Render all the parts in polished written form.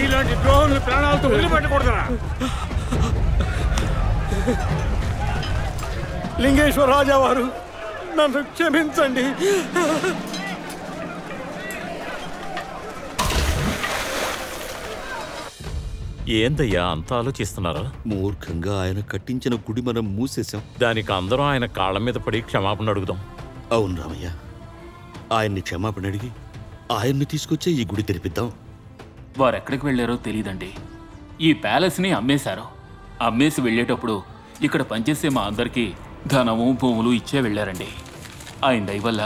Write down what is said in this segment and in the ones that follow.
ఇలాంటి ద్రోహులు ప్రాణాలతో వదిలిపెట్టకూడదురా. లింగేశ్వర రాజా వారు నన్ను క్షమించండి. ఏందయ్యా అంత ఆలోచిస్తున్నారా? మూర్ఖంగా ఆయన కట్టించిన గుడి మనం మూసేశాం. దానికి అందరం ఆయన కాళ్ళ మీద పడి క్షమాపణ అడుగుదాం. అవును రామయ్య, ఆయన్ని క్షమాపణ అడిగి ఆయన్ని తీసుకొచ్చే ఈ గుడి తెరిపిద్దాం. వారెక్కడికి వెళ్ళారో తెలీదండి. ఈ ప్యాలెస్ని అమ్మేశారు. అమ్మేసి వెళ్ళేటప్పుడు ఇక్కడ పనిచేసే మా అందరికీ ధనము భూములు ఇచ్చే వెళ్ళారండి. ఆయన దయ వల్ల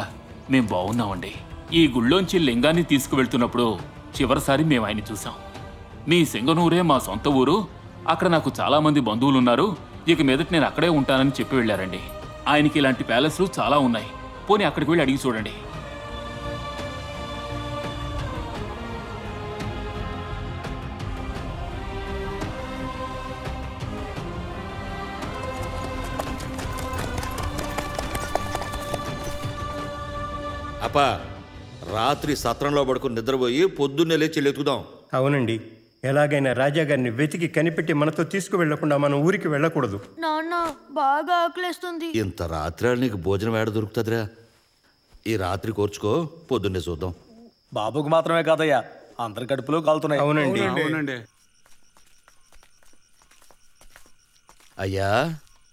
మేం బాగున్నామండి. ఈ గుళ్ళోంచి లింగాన్ని తీసుకువెళ్తున్నప్పుడు చివరిసారి మేము ఆయన చూసాం. మీ సింగనూరే మా సొంత ఊరు, అక్కడ నాకు చాలామంది బంధువులున్నారు, ఇక మీదట నేను అక్కడే ఉంటానని చెప్పి వెళ్ళారండి. ఆయనకి ఇలాంటి ప్యాలెస్లు చాలా ఉన్నాయి, పోనీ అక్కడికి వెళ్ళి అడిగి చూడండి. అప్పా, రాత్రి సత్రంలో పడుకుని నిద్రపోయి పొద్దున్నే లేచి ఎత్తుకుదాం. అవునండి, ఎలాగైనా రాజాగారిని వెతికి కనిపెట్టి మనతో తీసుకువెళ్లకుండా మనం ఊరికి వెళ్ళకూడదు. నాన్న బాగా ఆకలిస్తుంది. ఇంత రాత్రి నీకు భోజనం ఏడ దొరుకుతుందిరా? ఈ రాత్రి కోర్చుకో, పొద్దున్నే చూద్దాం. బాబుకు మాత్రమే కాదయ్యా, అందరి కడుపులో కాలుతున్నాయి. అవునండి. అయ్యా,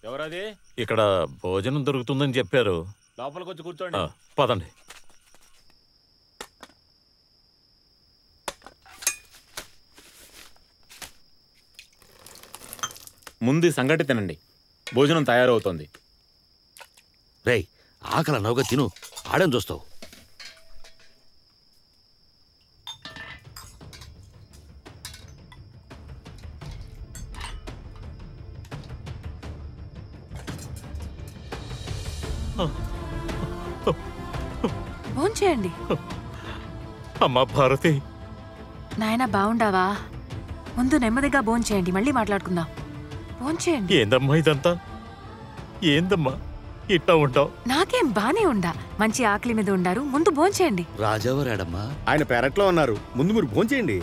ఎవరది? ఇక్కడ భోజనం దొరుకుతుందని చెప్పారు. లోపలికి వచ్చి కూర్చోండి. పదండి. ముందు సంగటి తినండి, భోజనం తయారవుతోంది. రేయ్, ఆకలి నవ్వుగా తిను, ఆడని చూస్తావు. భోంచేయండి. అమ్మా భారతి, నాయనా బాగుండావా? ముందు నెమ్మదిగా భోంచేయండి, మళ్ళీ మాట్లాడుకుందాం. భోంచేయండి. ఏందమ్మా ఇదంతా? ఏందమ్మా ఇట్టా ఉంటావు? నాకేం బానే ఉండా, మంచి ఆకలి మీద ఉండారు. ముందు భోంచేయండి. రాజావారాడమ్మా? ఆయన పెరట్లో ఉన్నారు, ముందు మీరు భోంచేయండి.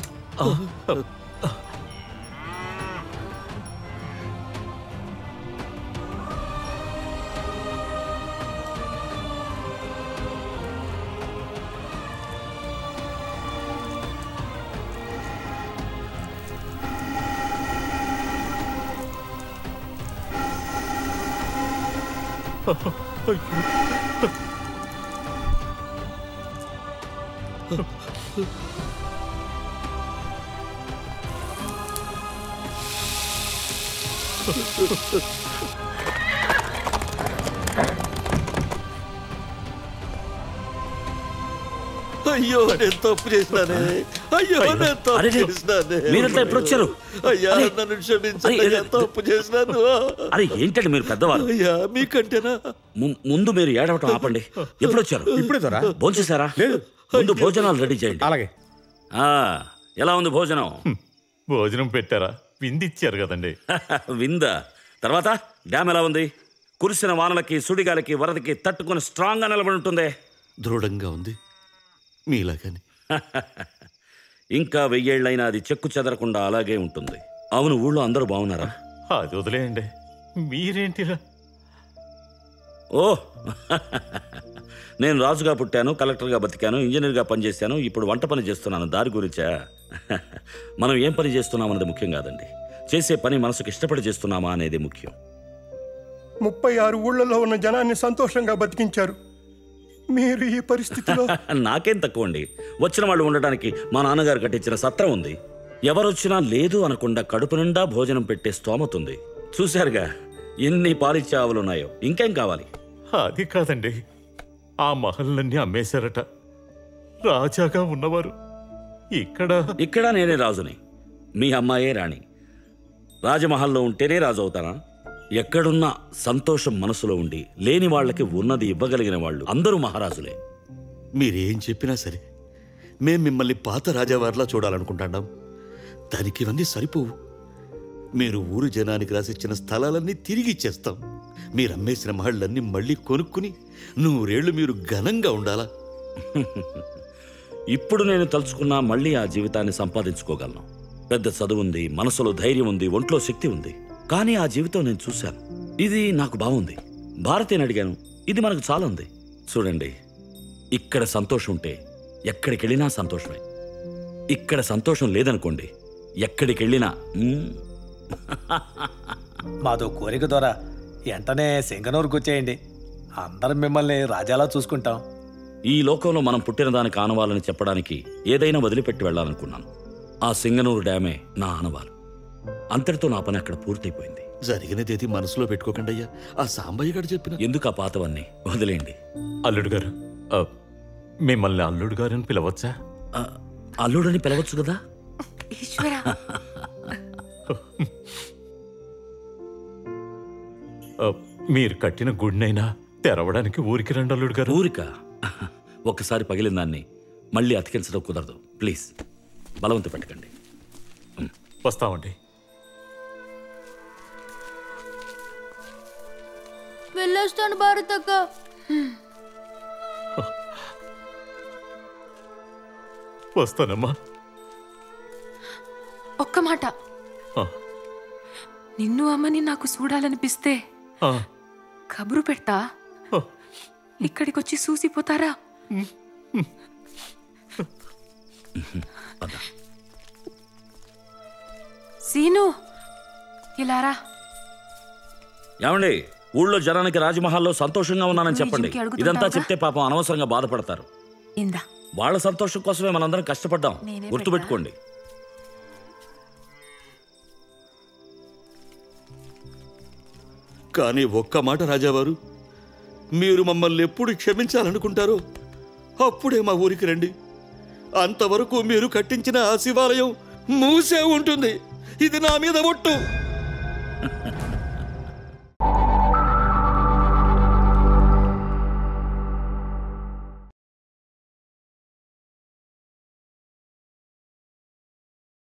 అయ్యో, నేను తప్పు చేసినానే. అయ్యో, నేను తప్పు చేసినానే. మీరంతా ఎప్పుడు వచ్చారు? అయ్యా, నన్ను క్షమించండి, తప్పు చేసినాను. అరే ఏంటండి మీరు పెద్దవారు? అయ్యా, మీకంటేనా? ముందు మీరు ఏడవటం ఆపండి. ఎప్పుడు వచ్చారు? ఇప్పుడే తోరా. భోంచేశారా? లేదు. ముందు భోజనాలు రెడీ చేయండి. అలాగే. ఎలా ఉంది భోజనం? భోజనం పెట్టారా? విందిచ్చారు కదండి. విందా? తర్వాత డ్యామ్ ఎలా ఉంది? కురిసిన వానలకి సుడిగాలికి వరదకి తట్టుకుని స్ట్రాంగ్ గా నిలబడి ఉంటుంది. దృఢంగా ఉంది, మీలాగని. ఇంకా 1000 ఏళ్ళైనా అది చెక్కు చెదరకుండా అలాగే ఉంటుంది. అవును, ఊళ్ళో అందరూ బాగున్నారా? అది వదిలేయండి, మీరేంటిరా? ఓ నేను రాజుగా పుట్టాను, కలెక్టర్గా బతికాను, ఇంజనీర్గా పనిచేశాను, ఇప్పుడు వంట పని చేస్తున్నాను. దారి గురించా? మనం ఏం పని చేస్తున్నామన్నది ముఖ్యం కాదండి, చేసే పని మనసుకు ఇష్టపడి చేస్తున్నామా అనేది ముఖ్యం. 36 ఊళ్ళలో ఉన్న జనాన్ని సంతోషంగా బతికించారు. మీరు ఈ పరిస్థితిలో నాకేం తక్కువ అండి. వచ్చిన వాళ్ళు ఉండడానికి మా నాన్నగారు కట్టించిన సత్రం ఉంది. ఎవరొచ్చినా లేదు అనకుండా కడుపు నిండా భోజనం పెట్టే స్తోమత ఉంది. చూశారుగా ఎన్ని పాలిచ్చే ఆవులున్నాయో, ఇంకేం కావాలి? అది కాదండి, ఆ మహల్లన్నీ అమ్మేశారట. రాజాగా ఉన్నవారు ఇక్కడ నేనే రాజుని, మీ అమ్మాయే రాణి. రాజమహల్లో ఉంటేనే రాజు అవుతానా? ఎక్కడున్నా సంతోషం మనసులో ఉండి లేని వాళ్ళకి ఉన్నది ఇవ్వగలిగిన వాళ్ళు అందరూ మహారాజులే. మీరేం చెప్పినా సరే, మేం మిమ్మల్ని పాత రాజావారిలా చూడాలనుకుంటున్నాం. దానికి ఇవన్నీ సరిపోవు. మీరు ఊరు జనానికి రాసిచ్చిన స్థలాలన్నీ తిరిగి ఇచ్చేస్తాం. మీరు అమ్మేసిన మహళ్ళన్నీ మళ్ళీ కొనుక్కుని 100 ఏళ్ళు మీరు ఘనంగా ఉండాలా? ఇప్పుడు నేను తలుచుకున్నా మళ్ళీ ఆ జీవితాన్ని సంపాదించుకోగలను. పెద్ద చదువు ఉంది, మనసులో ధైర్యం ఉంది, ఒంట్లో శక్తి ఉంది. కానీ ఆ జీవితం నేను చూశాను. ఇది నాకు బాగుంది. భారతిని అడిగాను, ఇది మనకు చాలా ఉంది. చూడండి, ఇక్కడ సంతోషం ఉంటే ఎక్కడికి వెళ్ళినా సంతోషమే. ఇక్కడ సంతోషం లేదనుకోండి, ఎక్కడికి వెళ్ళినా మాదో కోరిక ద్వారా వెంటనే సింగనూరుకు వచ్చేయండి. అందరం మిమ్మల్ని రాజాలా చూసుకుంటాం. ఈ లోకంలో మనం పుట్టిన దానికి ఆనవాలని చెప్పడానికి ఏదైనా వదిలిపెట్టి వెళ్ళాలనుకున్నాను. ఆ సింగనూరు డ్యామే నా ఆనవాలు. అంతటితో నా పని అక్కడ పూర్తయిపోయింది. జరిగినదేది మనసులో పెట్టుకోకండి అయ్యా. ఆ సాంబయ్య గారు చెప్పిన ఎందుకు ఆ పాతవన్నీ వదిలేయండి. అల్లుడు గారు, మిమ్మల్ని అల్లుడు గారు అని పిలవచ్చా? అల్లుడని పిలవచ్చు కదా. ఈశ్వరా, మీరు కట్టిన గుడినైనా తెరవడానికి ఊరికి రండి అల్లుడు గారు. ఊరిక ఒక్కసారి పగిలిన దాన్ని మళ్ళీ అతికించడం కుదరదు. ప్లీజ్ బలవంత పెట్టకండి. వస్తామండి. వెళ్ళొస్తాను భారత్ అక్క. వస్తానమ్మా. ఒక్క మాట, నిన్ను అమ్మని నాకు చూడాలనిపిస్తే కబురు పెడతా, ఇక్కడికొచ్చి చూసిపోతారా? సీను, ఇలారా. ఏమండి, ఊళ్ళో జనానికి రాజమహల్లో సంతోషంగా ఉన్నానని చెప్పండి. ఇదంతా చెప్తే పాపం అనవసరంగా బాధపడతారు. వాళ్ళ సంతోషం కోసమే మనందరం కష్టపడ్డాం, గుర్తుపెట్టుకోండి. కానీ ఒక్క మాట రాజావారు, మీరు మమ్మల్ని ఎప్పుడు క్షమించాలనుకుంటారో అప్పుడే మా ఊరికి రండి. అంతవరకు మీరు కట్టించిన ఆ శివాలయం మూసే ఉంటుంది. ఇది నా మీద ఒట్టు.